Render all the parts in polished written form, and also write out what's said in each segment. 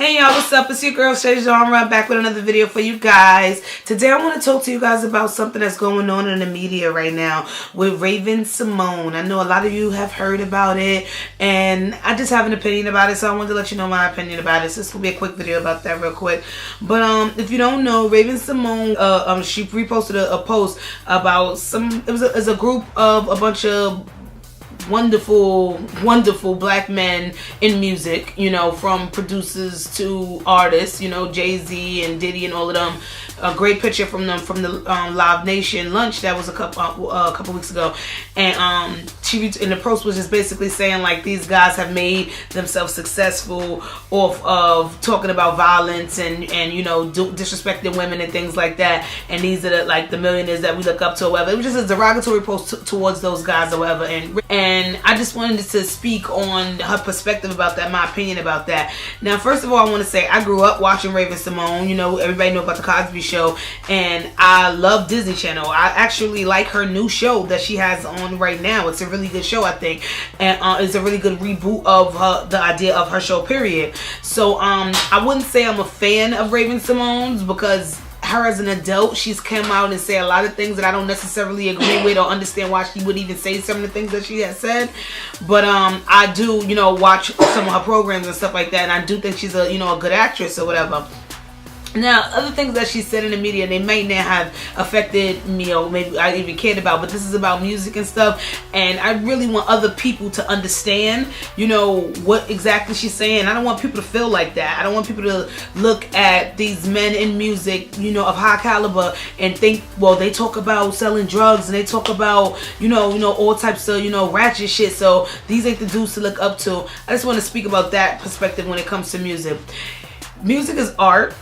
Hey y'all, what's up? It's your girl ShayGenre back with another video for you guys. Today I want to talk to you guys about something that's going on in the media right now with Raven Symone. I know a lot of you have heard about it and I just have an opinion about it, so I wanted to let you know my opinion about it. So this will be a quick video about that real quick. But if you don't know, Raven Symone, she reposted a post about it was a group of a bunch of wonderful black men in music, you know, from producers to artists, you know, Jay-Z and Diddy and all of them. A great picture from them from the Live Nation lunch that was a couple weeks ago, and the post was just basically saying like these guys have made themselves successful off of talking about violence and you know disrespecting women and things like that, and these are the millionaires that we look up to or whatever. It was just a derogatory post towards those guys or whatever, and I just wanted to speak on her perspective about that, my opinion about that. Now, first of all, I want to say I grew up watching Raven Symone. You know, everybody know about the Cosby Show, and I love Disney Channel. I actually like her new show that she has on right now. It's a really good show, I think, and it's a really good reboot of the idea of her show, period. So I wouldn't say I'm a fan of Raven Symone's, because her as an adult, she's come out and say a lot of things that I don't necessarily agree with or understand why she would even say some of the things that she has said. But I do, you know, watch some of her programs and stuff like that, and I do think she's a good actress or whatever. Now, other things that she said in the media, they may not have affected me or maybe I even cared about, but this is about music and stuff, and I really want other people to understand, you know, what exactly she's saying. I don't want people to feel like that. I don't want people to look at these men in music, you know, of high caliber and think, well, they talk about selling drugs and they talk about, you know, all types of, ratchet shit, so these ain't the dudes to look up to. I just want to speak about that perspective when it comes to music. Music is art.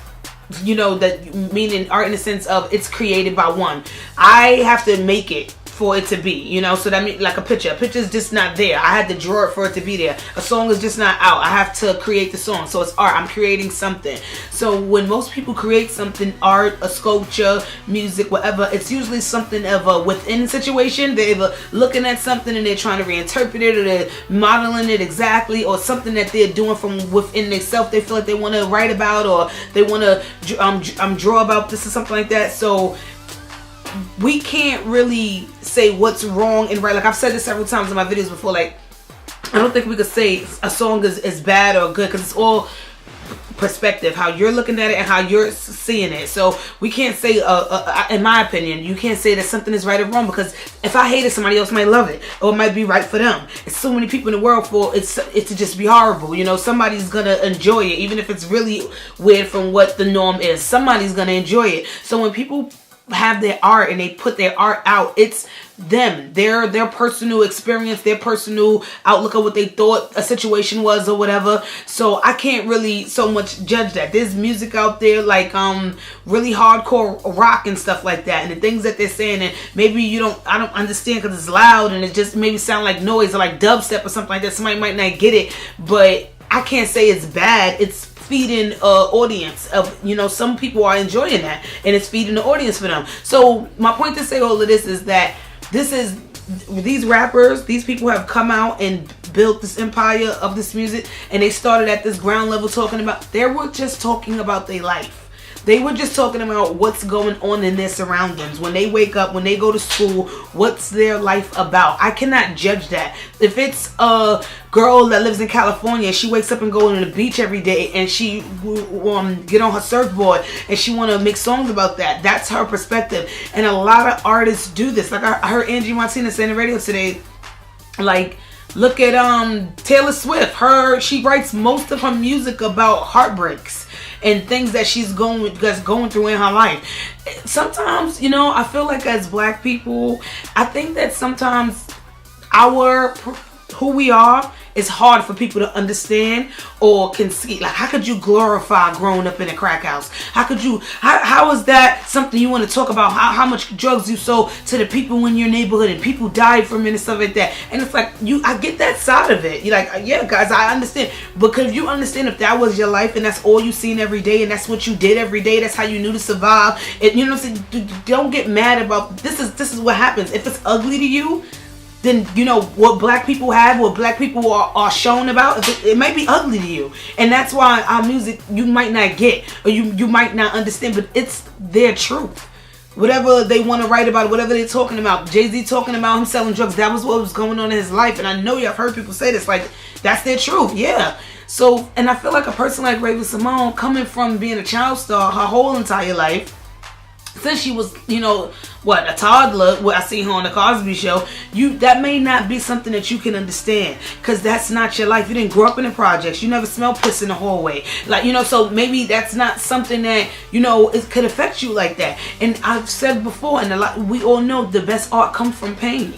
You know, that meaning art in the sense of it's created by one. I have to make it for it to be, you know, so that means like a picture is just not there. I had to draw it for it to be there. A song is just not out. I have to create the song, so it's art. I'm creating something. So when most people create something, art, a sculpture, music, whatever, it's usually something of a within situation. They're either looking at something and they're trying to reinterpret it, or they're modeling it exactly, or something that they're doing from within themselves they feel like they want to write about, or they want to draw about this or something like that. So we can't really say what's wrong and right. Like I've said this several times in my videos before, like I don't think we could say a song is bad or good, because it's all perspective, how you're looking at it and how you're seeing it. So we can't say in my opinion, you can't say that something is right or wrong, because if I hate it, somebody else might love it, or it might be right for them. It's so many people in the world for it to just be horrible. You know, somebody's gonna enjoy it, even if it's really weird from what the norm is. Somebody's gonna enjoy it. So when people have their art and they put their art out, it's them, their personal experience, their personal outlook of what they thought a situation was or whatever. So I can't really so much judge that. There's music out there like really hardcore rock and stuff like that, and the things that they're saying, and maybe I don't understand because it's loud and it just maybe sound like noise or like dubstep or something like that. Somebody might not get it, but I can't say it's bad. It's feeding audience of, some people are enjoying that, and it's feeding the audience for them. So my point to say all of this is that these rappers, these people have come out and built this empire of this music, and they started at this ground level they were just talking about their life. They were just talking about what's going on in their surroundings. When they wake up, when they go to school, what's their life about? I cannot judge that. If it's a girl that lives in California, she wakes up and go to the beach every day, and she get on her surfboard and she want to make songs about that. That's her perspective. And a lot of artists do this. Like I heard Angie Martinez say on the radio today, like, look at Taylor Swift. She writes most of her music about heartbreaks and things that she's going through in her life. Sometimes, I feel like as black people, I think that sometimes who we are is hard for people to understand or conceive. Like, how could you glorify growing up in a crack house? How is that something you want to talk about? How much drugs you sold to the people in your neighborhood and people died from it and stuff like that? And it's like, I get that side of it. You're like, yeah, guys, I understand. Because you understand if that was your life and that's all you seen every day and that's what you did every day, that's how you knew to survive. And you know what I'm saying? Don't get mad about this is what happens. If it's ugly to you, then you know what black people have, what black people are shown about, it might be ugly to you. And that's why our music you might not get, or you might not understand, but it's their truth. Whatever they want to write about, whatever they're talking about. Jay-Z talking about him selling drugs, that was what was going on in his life. And I know y'all have heard people say this, like, that's their truth, yeah. So, and I feel like a person like Raven Symone, coming from being a child star her whole entire life, since she was, you know, what, a toddler, what I see her on the Cosby Show, that may not be something that you can understand, because that's not your life. You didn't grow up in the projects. You never smelled piss in the hallway. Like, you know, so maybe that's not something that, you know, it could affect you like that. And I've said before, and we all know the best art comes from pain.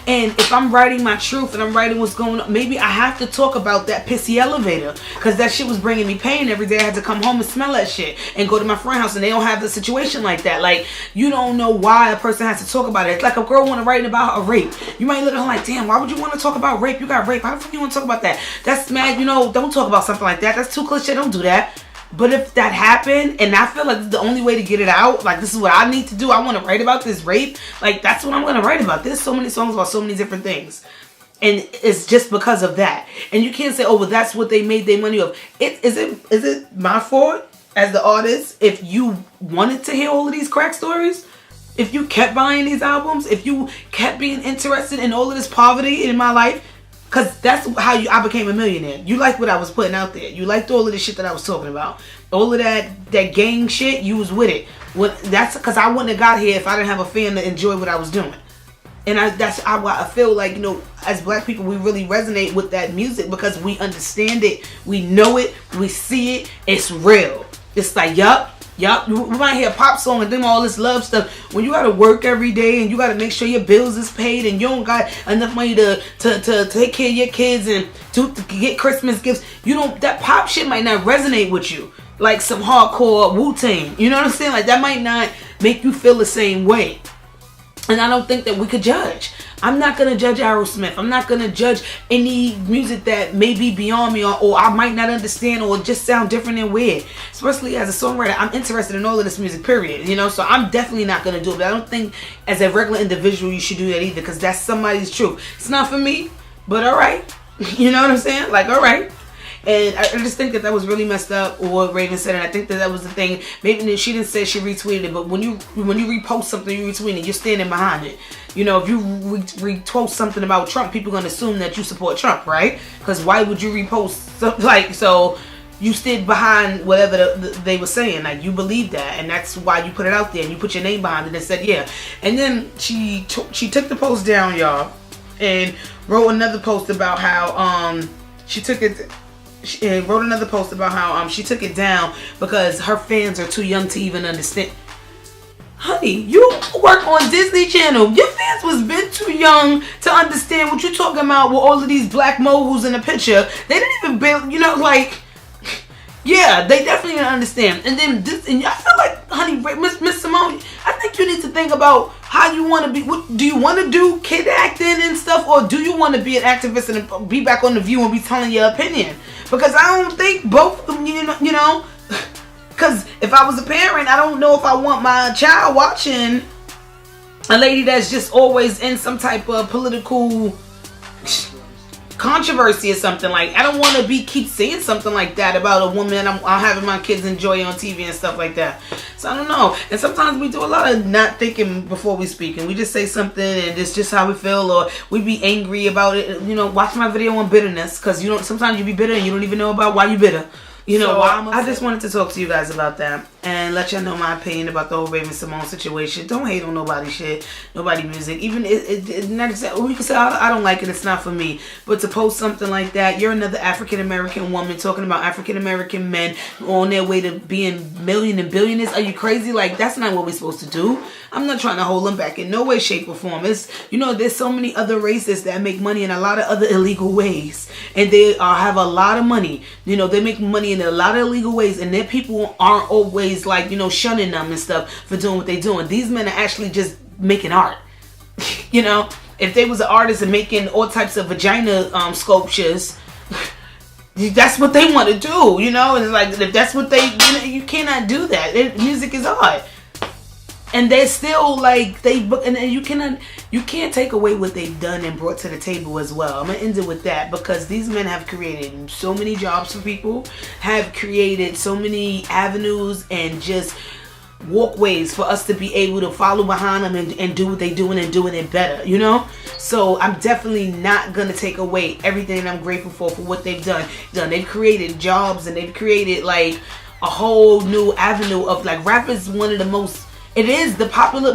And if I'm writing my truth and I'm writing what's going on, maybe I have to talk about that pissy elevator, because that shit was bringing me pain every day. I had to come home and smell that shit and go to my friend's house, and they don't have the situation like that. Like, you don't know why a person has to talk about it. It's like a girl want to write about a rape. You might look at her like, damn, why would you want to talk about rape? You got raped. How the fuck you want to talk about that? That's mad. You know, don't talk about something like that. That's too cliche. Don't do that. But if that happened, and I feel like the only way to get it out, like, this is what I need to do, I want to write about this rape, like, that's what I'm going to write about. There's so many songs about so many different things. And it's just because of that. And you can't say, oh, well, that's what they made their money off. Is it my fault as the artist if you wanted to hear all of these crack stories? If you kept buying these albums? If you kept being interested in all of this poverty in my life? Because that's how I became a millionaire. You liked what I was putting out there. You liked all of the shit that I was talking about. All of that gang shit, you was with it. That's because I wouldn't have got here if I didn't have a fan to enjoy what I was doing. And I feel like, you know, as black people, we really resonate with that music because we understand it. We know it. We see it. It's real. It's like, yup. We might hear a pop song and then all this love stuff. When you gotta work every day and you gotta make sure your bills is paid and you don't got enough money to take care of your kids and to get Christmas gifts, that pop shit might not resonate with you like some hardcore Wu-Tang. You know what I'm saying? Like, that might not make you feel the same way. And I don't think that we could judge. I'm not going to judge Aerosmith. I'm not going to judge any music that may be beyond me or I might not understand or just sound different and weird. Especially as a songwriter, I'm interested in all of this music, period. You know, so I'm definitely not going to do it. But I don't think as a regular individual you should do that either, because that's somebody's truth. It's not for me, but all right. You know what I'm saying? Like, all right. And I just think that was really messed up, or what Raven said, and I think that was the thing. Maybe she didn't say she retweeted it, but when you repost something, you retweet it, you're standing behind it. You know, if you retweet something about Trump, people are going to assume that you support Trump, right? Because why would you repost something like, so you stood behind whatever they were saying, like, you believe that, and that's why you put it out there, and you put your name behind it and said, yeah. And then she took the post down, y'all, and wrote another post about how she wrote another post about how she took it down because her fans are too young to even understand. Honey, you work on Disney Channel. Your fans was been too young to understand what you're talking about with all of these black moguls in the picture. They didn't even build, you know, like, yeah, they definitely didn't understand. And then and I feel like, honey, Miss Symone, I think you need to think about how you want to be. What, do you want to do kid acting and stuff, or do you want to be an activist and be back on The View and be telling your opinion? Because I don't think both of them, you know. Because if I was a parent, I don't know if I want my child watching a lady that's just always in some type of political controversy or something. Like, I don't want to keep saying something like that about a woman I'm having my kids enjoy on TV and stuff like that. So I don't know. And sometimes we do a lot of not thinking before we speak, and we just say something and it's just how we feel, or we be angry about it. You know, watch my video on bitterness, because sometimes you be bitter and you don't even know about why you bitter. You know, so I just wanted to talk to you guys about that and let y'all know my opinion about the whole Raven Symone situation. Don't hate on nobody shit, nobody music. Even it not exactly, we can say I don't like it, it's not for me. But to post something like that, you're another African American woman talking about African American men on their way to being million and billionaires. Are you crazy? Like, that's not what we're supposed to do. I'm not trying to hold them back in no way, shape, or form. It's, you know, there's so many other races that make money in a lot of other illegal ways, and they have a lot of money. You know, they make money in a lot of illegal ways, and their people aren't always, like, you know, shunning them and stuff for doing what they're doing. These men are actually just making art. You know, if they was an artist and making all types of vagina sculptures, that's what they want to do. You know, and it's like, if that's what they, you cannot do that. Music is art. And they're still like and you can't take away what they've done and brought to the table as well. I'm gonna end it with that, because these men have created so many jobs for people, have created so many avenues and just walkways for us to be able to follow behind them and do what they're doing and doing it better, you know. So I'm definitely not gonna take away everything that I'm grateful for what they've done. They've created jobs, and they've created like a whole new avenue of like rap is one of the most, it is the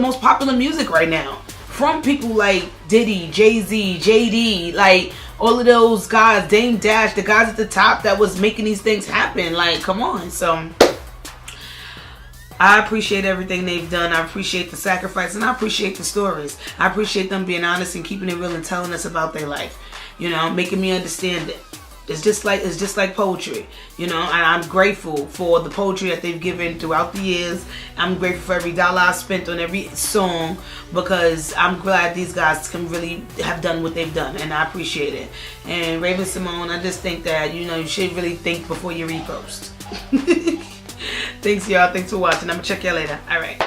most popular music right now, from people like Diddy, Jay-Z, JD, like all of those guys, Dame Dash, the guys at the top that was making these things happen. Like, come on. So I appreciate everything they've done. I appreciate the sacrifice, and I appreciate the stories. I appreciate them being honest and keeping it real and telling us about their life, you know, making me understand it. It's just like poetry, you know, and I'm grateful for the poetry that they've given throughout the years. I'm grateful for every dollar I spent on every song, because I'm glad these guys can really have done what they've done, and I appreciate it. And Raven Symone, I just think that, you know, you should really think before you repost. Thanks, y'all. Thanks for watching. I'm gonna check y'all later. All right.